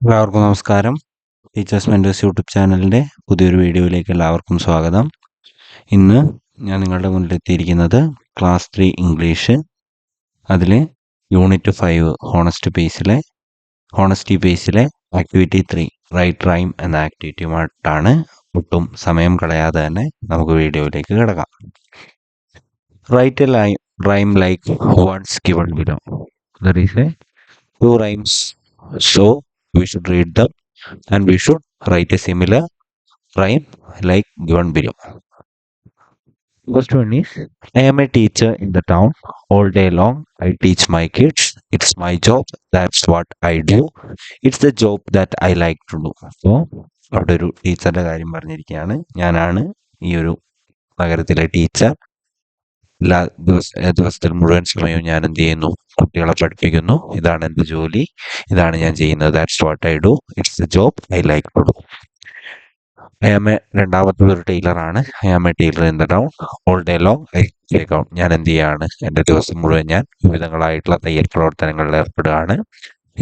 എല്ലാവർക്കും നമസ്കാരം. Teachers mentors YouTube ചാനലിൻ്റെ പുതിയൊരു വീഡിയോയിലേക്ക് എല്ലാവർക്കും സ്വാഗതം. ഇന്ന് ഞാൻ നിങ്ങളുടെ മുന്നിലെത്തിയിരിക്കുന്നത് ക്ലാസ് 3 ഇംഗ്ലീഷ് അതിൽ യൂണിറ്റ് 5 ഹോണസ്റ്റി പേസിലെ ആക്ടിവിറ്റി 3 റൈറ്റ് റൈം എന്ന ആക്ടിവിറ്റിയുമായിട്ടാണ്. ഒട്ടും സമയം കളയാതെ തന്നെ നമുക്ക് വീഡിയോയിലേക്ക് കിടക്കാം. Write a rhyme like words given below. There is a 2 rhymes, so we should read them and we should write a similar rhyme like given below. First one is, I am a teacher in the town. All day long I teach my kids. It's my job, that's what I do. It's the job that I like to do. So അവിടെ ഒരു ടീച്ചറുടെ കാര്യം പറഞ്ഞിരിക്കുകയാണ്. ഞാനാണ് ഈ ഒരു നഗരത്തിലെ teacher. എല്ലാ ദിവസത്തിൽ മുഴുവൻ സമയവും ഞാൻ എന്ത് ചെയ്യുന്നു? കുട്ടികളെ പഠിപ്പിക്കുന്നു. ഇതാണ് എൻ്റെ ജോലി, ഇതാണ് ഞാൻ ചെയ്യുന്നത്. That's what I do, it's the job I like to do. രണ്ടാമത്തത് ഒരു ടൈലറാണ്. I am a tailor in the town. All day long I take out. ഞാൻ എന്ത് ചെയ്യാണ്? എൻ്റെ ദിവസം മുഴുവൻ ഞാൻ വിവിധങ്ങളായിട്ടുള്ള തയ്യൽ പ്രവർത്തനങ്ങളിൽ ഏർപ്പെടുകയാണ്.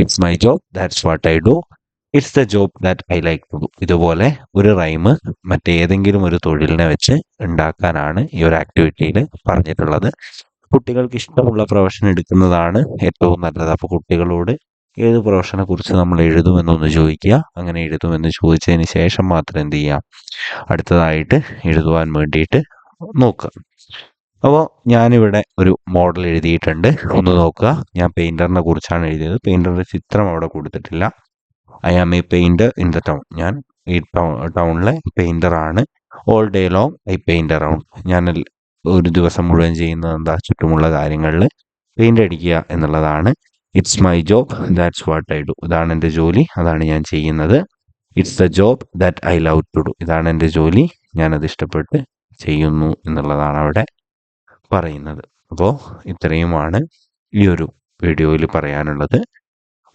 It's my job, that's what I do, it's the job that I like to do. ഇതുപോലെ ഒരു റൈമ് മറ്റേതെങ്കിലും ഒരു തൊഴിലിനെ വെച്ച് ഉണ്ടാക്കാനാണ് ഈ ഒരു ആക്ടിവിറ്റിയിൽ പറഞ്ഞിട്ടുള്ളത്. കുട്ടികൾക്ക് ഇഷ്ടമുള്ള പ്രൊഫഷൻ എടുക്കുന്നതാണ് ഏറ്റവും നല്ലത്. അപ്പോൾ കുട്ടികളോട് ഏത് പ്രൊഫഷനെ കുറിച്ച് നമ്മൾ എഴുതുമെന്നൊന്ന് ചോദിക്കുക. അങ്ങനെ എഴുതുമെന്ന് ചോദിച്ചതിന് ശേഷം മാത്രം എന്ത് ചെയ്യാം? അടുത്തതായിട്ട് എഴുതുവാൻ വേണ്ടിയിട്ട് നോക്കുക. അപ്പോൾ ഞാനിവിടെ ഒരു മോഡൽ എഴുതിയിട്ടുണ്ട്, ഒന്ന് നോക്കുക. ഞാൻ പെയിൻറ്ററിനെ കുറിച്ചാണ് എഴുതിയത്. പെയിൻറ്ററിൻ്റെ ചിത്രം അവിടെ കൊടുത്തിട്ടില്ല. I am a painter in the town. ഞാൻ ഈ ടൗണിലെ പെയിൻറ്ററാണ്. All day long I paint around. ഞാൻ ഒരു ദിവസം മുഴുവൻ ചെയ്യുന്നത് എന്താ? ചുറ്റുമുള്ള കാര്യങ്ങളിൽ പെയിൻ്റ് അടിക്കുക എന്നുള്ളതാണ്. It's my job, that's what I do. ഇതാണ് എൻ്റെ ജോലി, അതാണ് ഞാൻ ചെയ്യുന്നത്. It's the job that I love to do. ഇതാണ് എൻ്റെ ജോലി, ഞാനത് ഇഷ്ടപ്പെട്ട് ചെയ്യുന്നു എന്നുള്ളതാണ് അവിടെ പറയുന്നത്. അപ്പോൾ ഇത്രയുമാണ് ഈ ഒരു വീഡിയോയിൽ പറയാനുള്ളത്.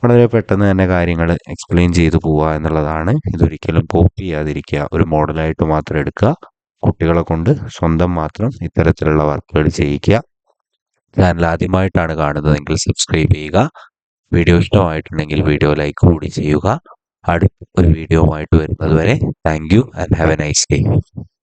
വളരെ പെട്ടെന്ന് തന്നെ കാര്യങ്ങൾ എക്സ്പ്ലെയിൻ ചെയ്തു പോവുക എന്നുള്ളതാണ്. ഇതൊരിക്കലും കോപ്പി ചെയ്യാതിരിക്കുക. ഒരു മോഡലായിട്ട് മാത്രം എടുക്കുക. കുട്ടികളെ കൊണ്ട് സ്വന്തം മാത്രം ഇത്തരത്തിലുള്ള വർക്കുകൾ ചെയ്യിക്കുക. ചാനൽ ആദ്യമായിട്ടാണ് കാണുന്നതെങ്കിൽ സബ്സ്ക്രൈബ് ചെയ്യുക. വീഡിയോ ഇഷ്ടമായിട്ടുണ്ടെങ്കിൽ വീഡിയോ ലൈക്ക് കൂടി ചെയ്യുക. അടുത്ത ഒരു വീഡിയോ ആയിട്ട് വരുന്നത് വരെ thank you and have A nice day.